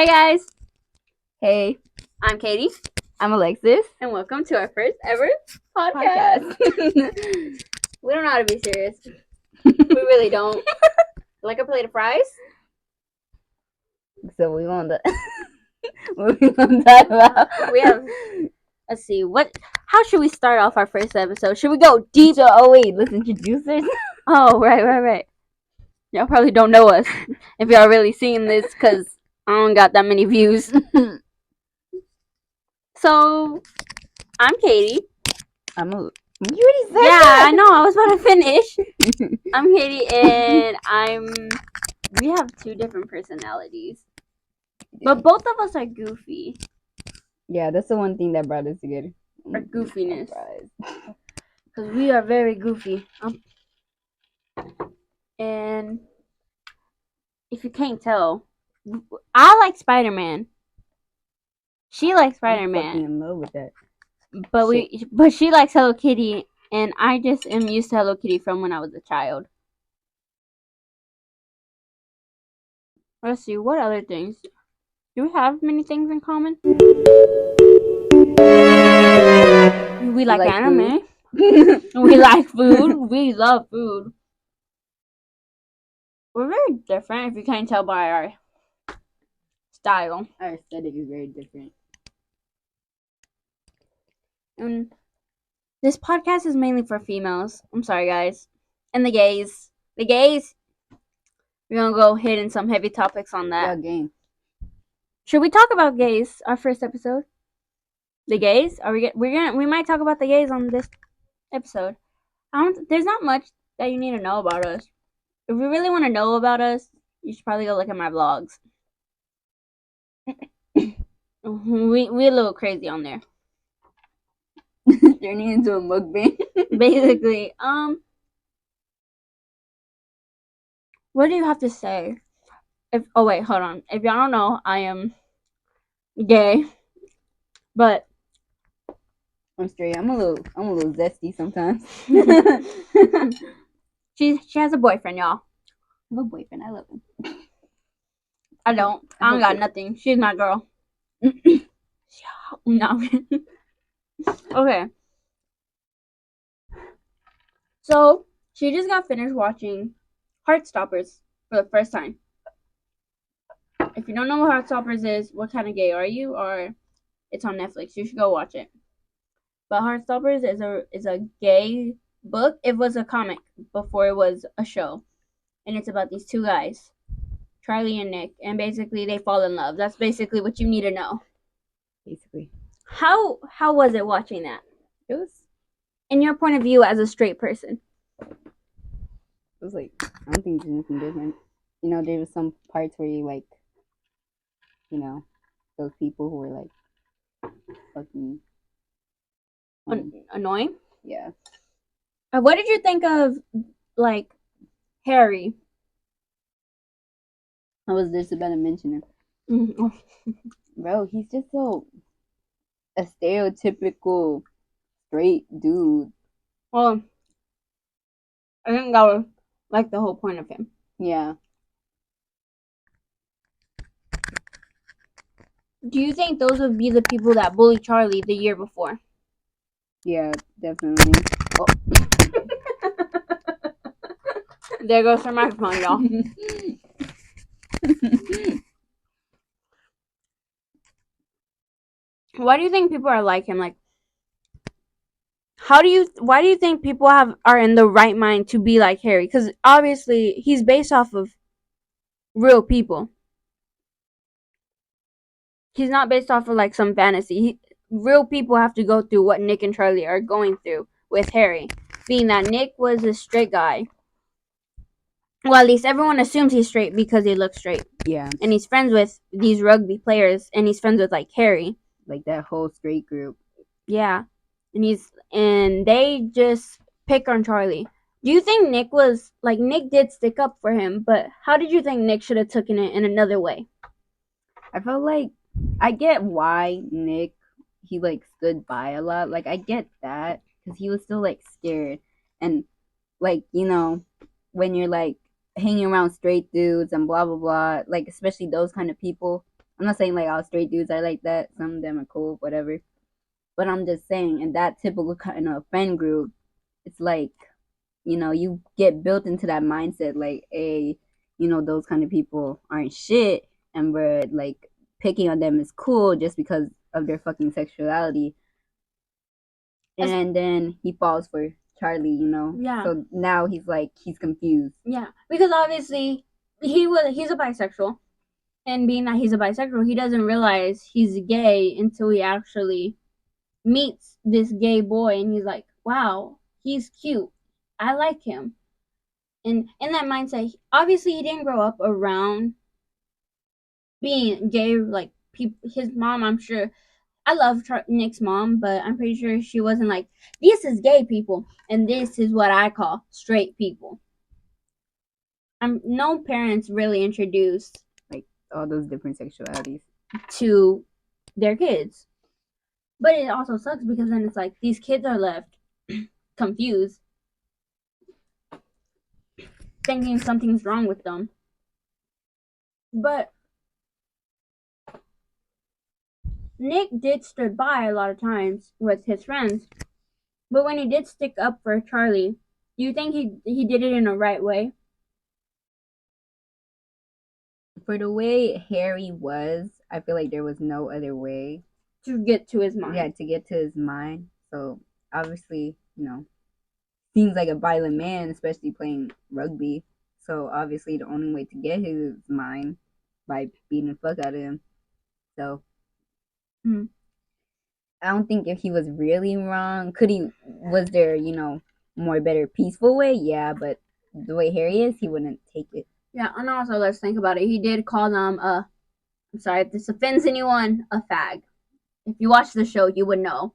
Hey guys, Hey, I'm Katie, I'm Alexis. and welcome to our first ever podcast. We don't know how to be serious. We really don't. Like a plate of fries? So we want to what we want to talk about. We have. Let's see. How should we start off our first episode? Should we go deep? Wait, let's introduce this. Oh, right. Y'all probably don't know us if y'all really seeing this because I don't got that many views. So, I'm Katie. You already said Yeah, that. I know. I was about to finish. I'm Katie, and we have two different personalities. But both of us are goofy. Yeah, that's the one thing that brought us together. Our goofiness. Because we are very goofy. And if you can't tell, I like Spider-Man. She likes I'm fucking Spider-Man. in love with that. But she likes Hello Kitty, and I just am used to Hello Kitty from when I was a child. Let's see, what other things? Do we have many things in common? We like anime. We like food. We love food. We're very different, if you can't tell by our style. Our aesthetic is very different. And this podcast is mainly for females. I'm sorry, guys. And the gays. The gays. We're gonna go hit in some heavy topics on that. Yeah, game. Should we talk about gays? Our first episode. The gays? We might talk about the gays on this episode. There's not much that you need to know about us. If you really want to know about us, you should probably go look at my vlogs. we a little crazy on there. Turning into a mukbang. Basically, what do you have to say? Wait, hold on. If y'all don't know, I am gay, but I'm straight. I'm a little zesty sometimes. she has a boyfriend, y'all. I have a boyfriend. I love him. I don't got nothing. She's my girl. No. Okay. So she just got finished watching Heartstoppers for the first time. If you don't know what Heartstoppers is, what kind of gay are you? Or it's on Netflix. You should go watch it. But Heartstoppers is a gay book. It was a comic before it was a show, and it's about these two guys, Charlie and Nick, and basically they fall in love. That's basically what you need to know. Basically. How was it watching that? It was. In your point of view as a straight person. It was like, I don't think there's anything different. You know, there was some parts where you like, you know, those people who were like fucking Annoying? Yeah. What did you think of, like, Harry? I was just about to mention him. Bro, he's just so a stereotypical straight dude. Well, I think that was like the whole point of him. Yeah. Do you think those would be the people that bullied Charlie the year before? Yeah, definitely. Oh. There goes her microphone, y'all. Why do you think people are like him? Like, why do you think people are in the right mind to be like Harry? Because obviously he's based off of real people. He's not based off of like some fantasy. Real people have to go through what Nick and Charlie are going through with Harry. Being that Nick was a straight guy. Well, at least everyone assumes he's straight because he looks straight. Yeah. And he's friends with these rugby players, and he's friends with like Harry. Like that whole straight group. Yeah. And they just pick on Charlie. Do you think Nick did stick up for him, but how did you think Nick should have taken it in another way? I felt like I get why Nick, he like stood by a lot. Like I get that because he was still like scared. And like, you know, when you're like hanging around straight dudes and blah, blah, blah, like especially those kind of people, I'm not saying like all straight dudes are like that. Some of them are cool, whatever. But I'm just saying, in that typical kind of friend group, it's like, you get built into that mindset, like, hey, those kind of people aren't shit, and we're like picking on them is cool just because of their fucking sexuality. And then he falls for Charlie. Yeah. So now he's confused. Yeah, because obviously he's a bisexual, and being that he's a bisexual, he doesn't realize he's gay until he actually meets this gay boy, and he's like, "Wow, he's cute. I like him." And in that mindset, obviously he didn't grow up around being gay. Like his mom, I'm sure. I love Nick's mom, but I'm pretty sure she wasn't like, "This is gay people, and this is what I call straight people." No parents really introduced Like all those different sexualities to their kids. But it also sucks because then it's like these kids are left confused, thinking something's wrong with them. But Nick did stood by a lot of times with his friends. But when he did stick up for Charlie, do you think he did it in a right way? for the way Harry was. I feel like there was no other way To get to his mind. Yeah, to get to his mind. So obviously, seems like a violent man, especially playing rugby. So obviously, the only way to get his mind by beating the fuck out of him. So Hmm. I don't think if he was really wrong, could he? Was there, more better peaceful way? Yeah, but the way Harry is, he wouldn't take it. Yeah, and also let's think about it. He did call them I'm sorry if this offends anyone, a fag. If you watch the show, you would know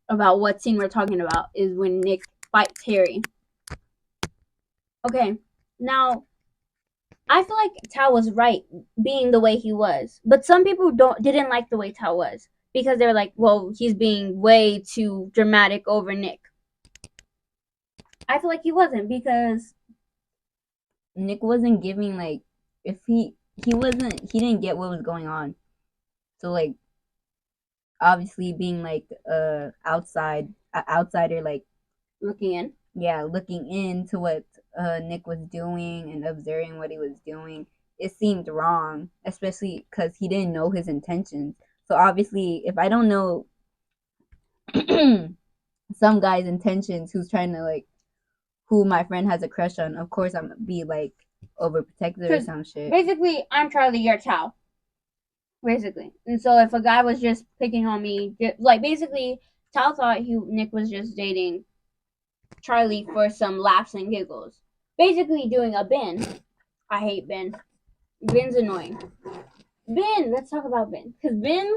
about what scene we're talking about is when Nick fights Harry. Okay, now I feel like Tao was right being the way he was, but some people didn't like the way Tao was because they were like, "Well, he's being way too dramatic over Nick." I feel like he wasn't because Nick wasn't giving like if he didn't get what was going on. So like obviously being like outsider, like looking in. Yeah, looking into what Nick was doing and observing what he was doing, it seemed wrong, especially because he didn't know his intentions. So obviously, if I don't know some guy's intentions, who my friend has a crush on, of course I'm gonna be like overprotective or some shit. Basically, I'm Charlie, you're Tao. Basically, and so if a guy was just picking on me, like basically, Tao thought Nick was just dating Charlie for some laughs and giggles. Basically, doing a Ben. I hate Ben. Ben's annoying. Ben, let's talk about Ben. Because Ben,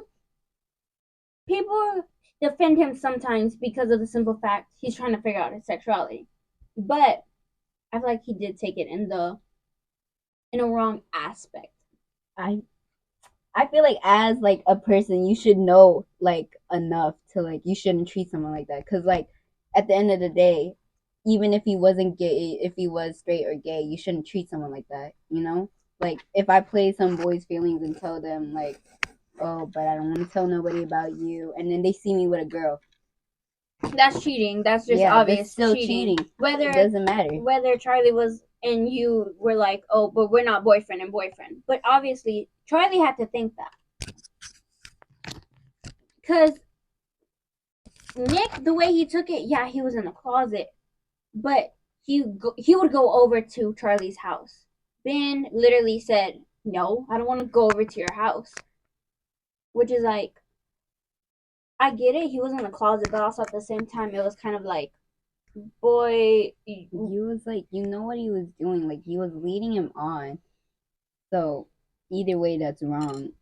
people defend him sometimes because of the simple fact he's trying to figure out his sexuality. But I feel like he did take it in a wrong aspect. I I feel like as like a person, you should know like enough to like you shouldn't treat someone like that because like at the end of the day, even if he wasn't gay, if he was straight or gay, you shouldn't treat someone like that. Like if I play some boy's feelings and tell them like, oh, but I don't want to tell nobody about you, and then they see me with a girl. That's cheating. That's just obvious. That's still cheating. Whether it doesn't matter. Whether Charlie was and you were like, oh, but we're not boyfriend and boyfriend. But obviously, Charlie had to think that. Because Nick, the way he took it, yeah, he was in the closet, but he would go over to Charlie's house. Ben literally said, "No, I don't want to go over to your house," which is like, I get it. He was in the closet, but also at the same time, it was kind of like, boy, he was like, what he was doing. Like he was leading him on. So either way, that's wrong.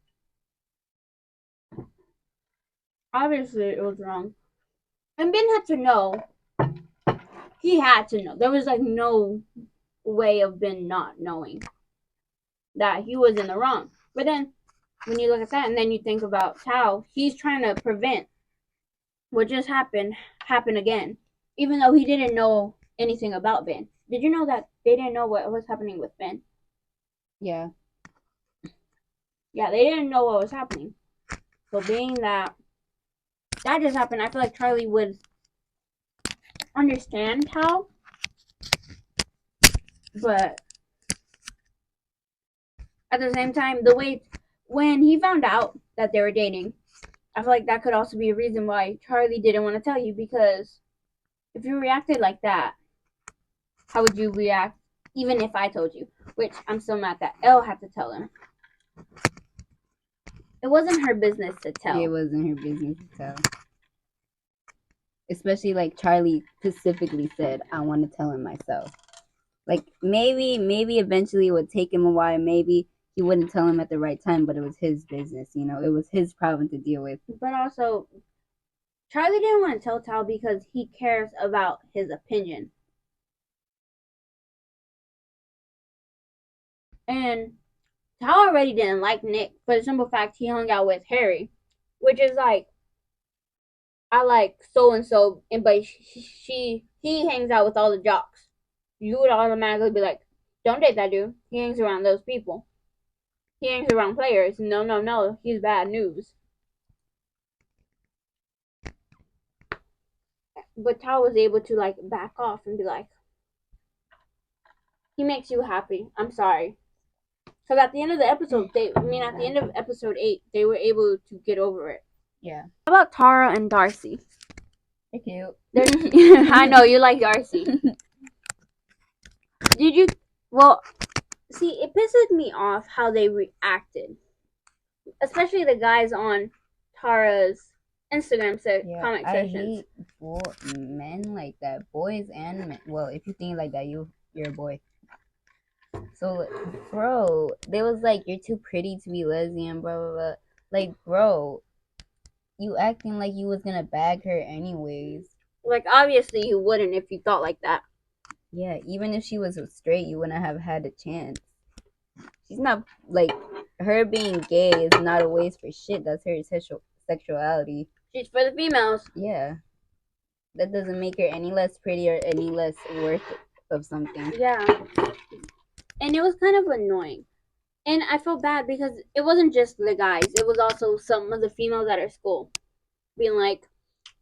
Obviously, it was wrong. And Ben had to know. He had to know. There was like no way of Ben not knowing that he was in the wrong. But then when you look at that and then you think about Tao, he's trying to prevent what just happened happen again. Even though he didn't know anything about Ben. Did you know that they didn't know what was happening with Ben? Yeah. Yeah, they didn't know what was happening. So being that just happened, I feel like Charlie would understand how, but at the same time, the way when he found out that they were dating, I feel like that could also be a reason why Charlie didn't want to tell you, because if you reacted like that, how would you react even if I told you? Which I'm still mad that Elle had to tell him. It wasn't her business to tell. It wasn't her business to tell. Especially like Charlie specifically said, I want to tell him myself. Like maybe eventually it would take him a while. Maybe he wouldn't tell him at the right time, but it was his business. You know, it was his problem to deal with. But also, Charlie didn't want to tell Tal because he cares about his opinion. And Tal already didn't like Nick for the simple fact he hung out with Harry, which is like, I like so and so, and but he hangs out with all the jocks. You would automatically be like, don't date that dude. He hangs around those people. He hangs around players. No, no, no. He's bad news. But Tal was able to like back off and be like, he makes you happy. I'm sorry. Because at the end of the episode, at the end of episode 8, they were able to get over it. Yeah. How about Tara and Darcy? They're cute. I know you like Darcy. Did you? Well, see, it pisses me off how they reacted, especially the guys on Tara's Instagram comment sections. I hate men like that, boys and men. Well, if you think like that, you're a boy. So, bro, they was like, you're too pretty to be lesbian, blah blah blah. Like, bro, you acting like you was gonna bag her anyways. Like, obviously you wouldn't if you thought like that. Yeah, even if she was straight, you wouldn't have had a chance. She's not like, her being gay is not a waste for shit. That's her sexuality. She's for the females. Yeah, that doesn't make her any less pretty or any less worth of something. Yeah, and it was kind of annoying. And I felt bad because it wasn't just the guys; it was also some of the females at our school being like,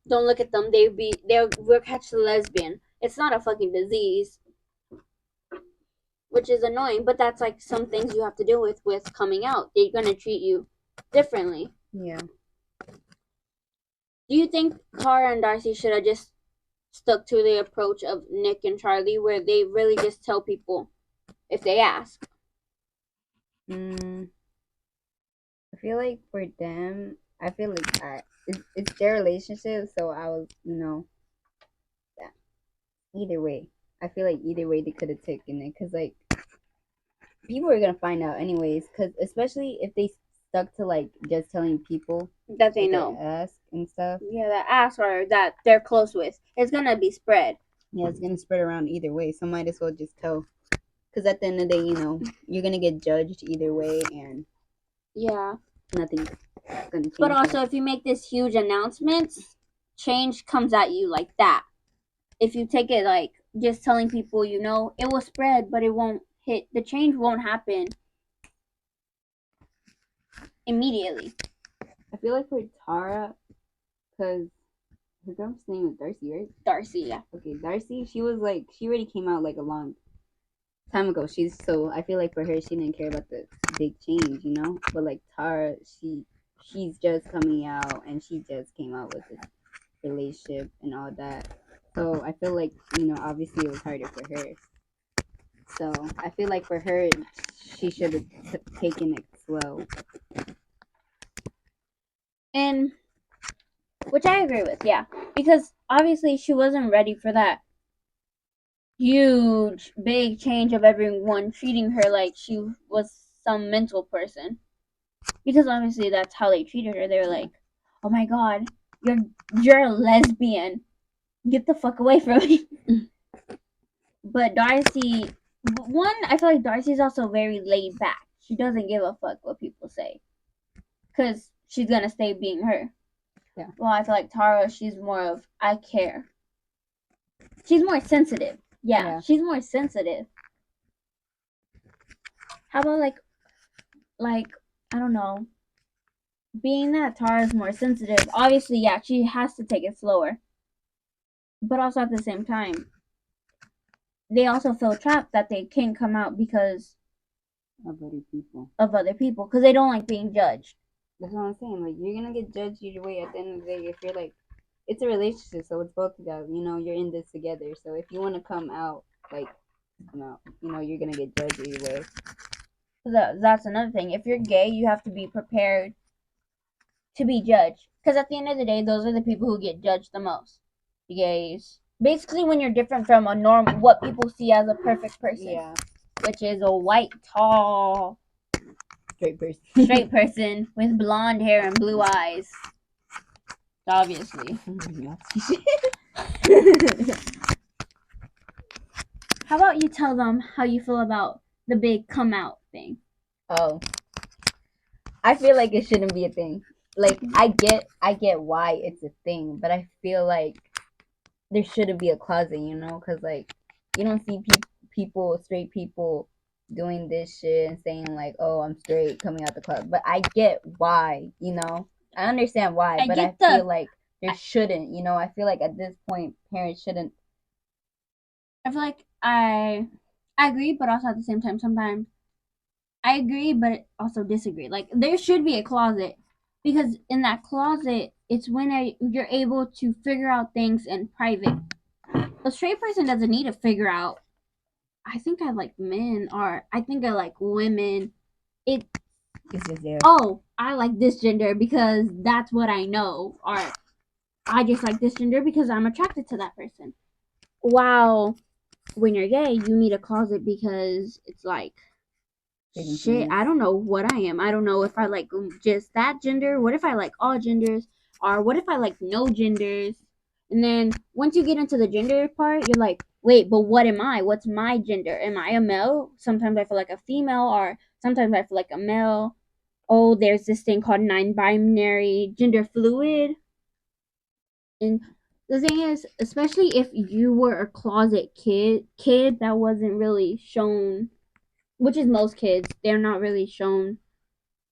"Don't look at them; they'll catch the lesbian. It's not a fucking disease." Which is annoying, but that's like some things you have to deal with coming out. They're gonna treat you differently. Yeah. Do you think Cara and Darcy should have just stuck to the approach of Nick and Charlie, where they really just tell people if they ask? I feel like for them, I feel like it's their relationship, so I was, that either way. I feel like either way they could have taken it, because like people are gonna find out anyways, because especially if they stuck to like just telling people that they know, ask and stuff. Yeah, that ask or that they're close with, it's gonna be spread. Yeah, it's gonna spread around either way, so might as well just tell. Because at the end of the day, you're gonna get judged either way, and yeah, nothing's gonna change. But also, if you make this huge announcement, change comes at you like that. If you take it like just telling people, it will spread, but it won't hit. The change won't happen immediately. I feel like for Tara, because her girl's name is Darcy, right? Darcy, yeah. Okay, Darcy, she already came out like a long time ago. So I feel like for her, she didn't care about the big change, But like Tara, she's just coming out, and she just came out with this relationship and all that. So I feel like, obviously it was harder for her. So I feel like for her, she should have taken it slow. And which I agree with, yeah. Because obviously she wasn't ready for that huge, big change of everyone treating her like she was some mental person. Because obviously that's how they treated her. They were like, "Oh my god, you're a lesbian. Get the fuck away from me." But Darcy, I feel like Darcy's also very laid back. She doesn't give a fuck what people say. Because she's gonna stay being her. Yeah. Well, I feel like Tara, she's more of, I care. She's more sensitive. Yeah, she's more sensitive. How about like I don't know. Being that Tara is more sensitive, obviously, yeah, she has to take it slower. But also at the same time, they also feel trapped that they can't come out because of other people because they don't like being judged. That's what I'm saying. Like, you're gonna get judged either way at the end of the day. If you're like, it's a relationship, so it's both of you. You know, you're in this together. So if you want to come out, like, come out, you know, you're gonna get judged either way. That's another thing. If you're gay, you have to be prepared to be judged. Because at the end of the day, those are the people who get judged the most. The gays. Basically, when you're different from a norm, what people see as a perfect person. Yeah. Which is a white, tall, straight person with blonde hair and blue eyes. Obviously. How about you tell them how you feel about the big come out thing? Oh, I feel like it shouldn't be a thing. Like, I get why it's a thing, but I feel like there shouldn't be a closet, you know, because like you don't see people, straight people, doing this shit and saying like, "Oh, I'm straight," coming out the closet. But I get why, you know, I understand why, but I feel like there shouldn't, you know. I feel like at this point, parents shouldn't. I feel like I agree, but also at the same time, sometimes I agree, but also disagree. Like there should be a closet because in that closet, it's when you're able to figure out things in private. A straight person doesn't need to figure out. I think I like men, or I think I like women. It's just there. Oh, I like this gender because that's what I know, or I just like this gender because I'm attracted to that person. Wow, when you're gay, you need a closet because it's like shit, I don't know what I am. I don't know if I like just that gender. What if I like all genders? Or what if I like no genders? And then once you get into the gender part, you're like, wait, but what am I? What's my gender? Am I a male? Sometimes I feel like a female, or sometimes I feel like a male. Oh, there's this thing called non-binary, gender fluid. And the thing is, especially if you were a closet kid that wasn't really shown, which is most kids, they're not really shown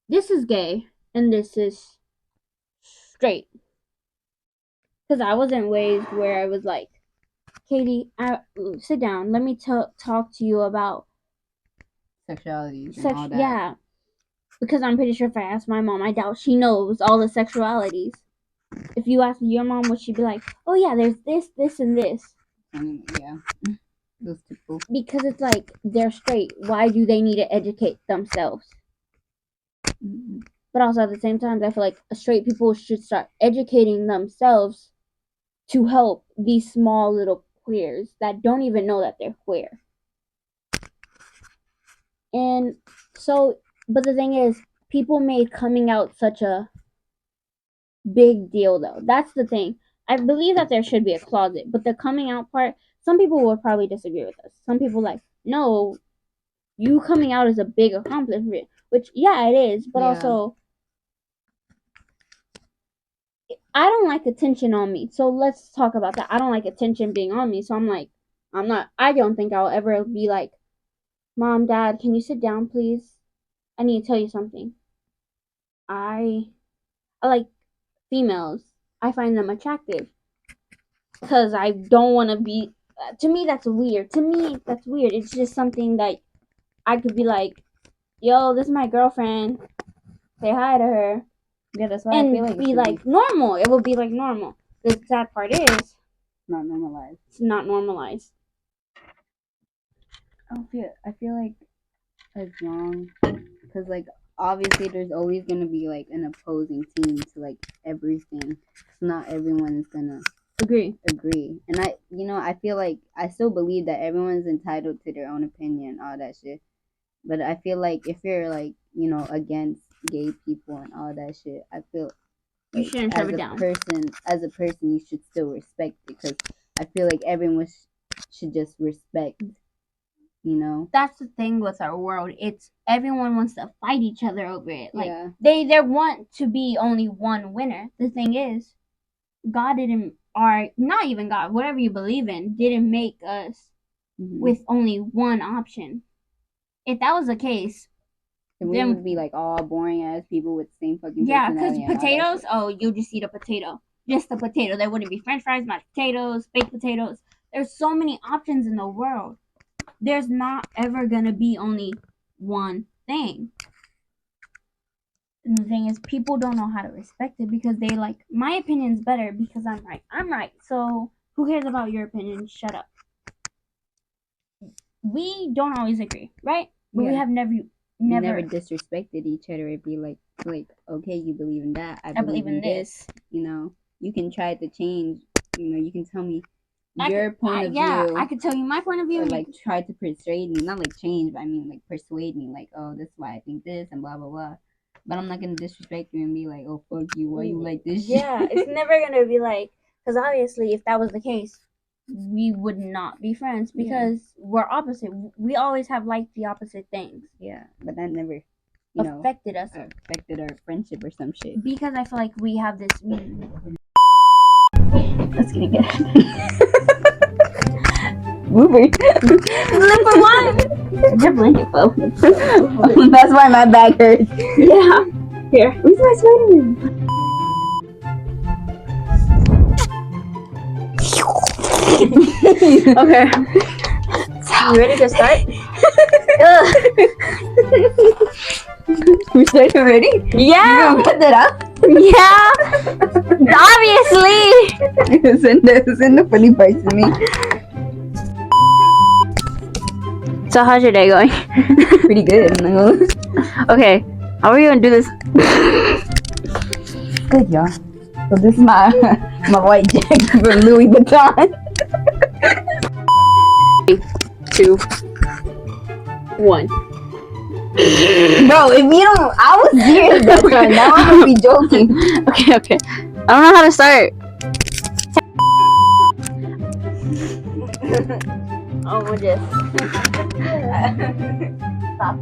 this is gay and this is straight. Because I wasn't raised where I was like, Katie, sit down. Let me talk to you about Sexuality and all that. Yeah, because I'm pretty sure if I ask my mom, I doubt she knows all the sexualities. If you ask your mom, would she be like, oh yeah, there's this, and this? Yeah. Those people. Because it's like they're straight. Why do they need to educate themselves? But also at the same time, I feel like straight people should start educating themselves to help these small little queers that don't even know that they're queer. And so, but the thing is, people made coming out such a big deal, though. That's the thing. I believe that there should be a closet, but the coming out part, some people would probably disagree with us. Some people like, no, you coming out is a big accomplishment, which yeah, it is, but also I don't like attention on me. So let's talk about that. I don't like attention being on me. So I'm like, I don't think I'll ever be like, Mom, Dad, can you sit down, please? I need to tell you something. I like females. I find them attractive. Because I don't want to be. To me, that's weird. It's just something that I could be like, yo, this is my girlfriend. Say hi to her. Yeah, that's why and I feel like be like normal. It would be like normal. The sad part is not normalized. It's not normalized. I feel like it's wrong because like obviously there's always gonna be like an opposing team to like everything. Not everyone is gonna agree, and I feel like I still believe that everyone's entitled to their own opinion, all that shit. But I feel like if you're like against gay people and all that shit, I feel you shouldn't shove it down. As a person, you should still respect it because I feel like everyone should just respect. That's the thing with our world. It's everyone wants to fight each other over it. Like they want to be only one winner. The thing is, God didn't, or not even God, whatever you believe in, didn't make us with only one option. If that was the case, We Them- would be like all boring ass people with the same fucking Yeah, because personality and all that potatoes, shit. oh, you just eat a potato. Just a potato. There wouldn't be french fries, mashed potatoes, baked potatoes. There's so many options in the world. There's not ever going to be only one thing. And the thing is, people don't know how to respect it because they like, my opinion's better because I'm right. I'm right. So who cares about your opinion? Shut up. We don't always agree, right? But we Yeah. have never Never disrespected each other. It'd be like, okay, you believe in that. I believe in this. You know, you can try to change. You know, you can tell me your point of view. Yeah, I could tell you my point of view. Or like try to persuade me, not like change, but I mean like persuade me, like, oh, this is why I think this and blah blah blah. But I'm not gonna disrespect you and be like, oh, fuck you, why you like this shit? Yeah, it's never gonna be like, because obviously if that was the case, we would not be friends because we're opposite. We always have liked the opposite things. Yeah, but that never, affected us. Affected our friendship or some shit. Because I feel like we have this. Let's get it. Mover. Number one. Your blanket fell. That's why my back hurts. Yeah. Here. Where's my Spider-Man? Okay. You ready to start? We're starting already? Yeah. You gonna put that up? Yeah. Obviously. Send the funny parts to me. So how's your day going? Pretty good. Okay. How are we gonna do this? Good, y'all. So this is my white jacket from Louis Vuitton. 2, 1. Bro, if you don't, I was serious that time. Now I'm gonna be joking. Okay. I don't know how to start. Oh, we'll just stop.